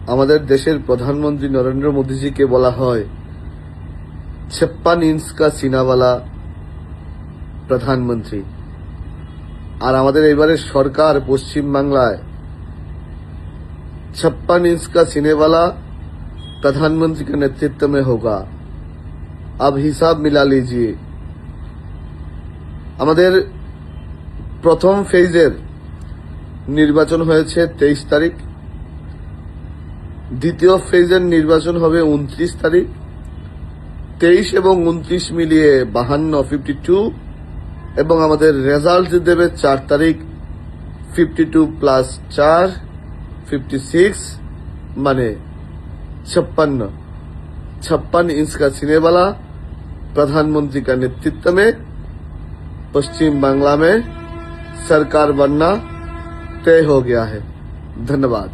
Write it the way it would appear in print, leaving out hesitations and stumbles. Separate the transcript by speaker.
Speaker 1: আমাদের দেশের প্রধানমন্ত্রী নরেন্দ্র মোদীজিকে বলা হয় 56 इंच का सीनावाला প্রধানমন্ত্রী। আর আমাদের এবারের সরকার পশ্চিম বাংলায় 56 इंच का सीने वाला प्रधानमंत्री के नेतृत्व में होगा। अब हिसाब मिला लीजिए। আমাদের প্রথম ফেজের নির্বাচন হয়েছে 23 তারিখ, দ্বিতীয় ফেজের নির্বাচন হবে 29 তারিখ। 23 এবং 29 মিলিয়ে 52 এবং আমাদের রেজাল্ট দেবে 4 তারিখ। 52 প্লাস 4 56 মানে 56 इंच का सीने वाला प्रधानमंत्री का नेतृत्व में पश्चिम बांग्ला में सरकार बनना तय हो गया है। धन्यवाद।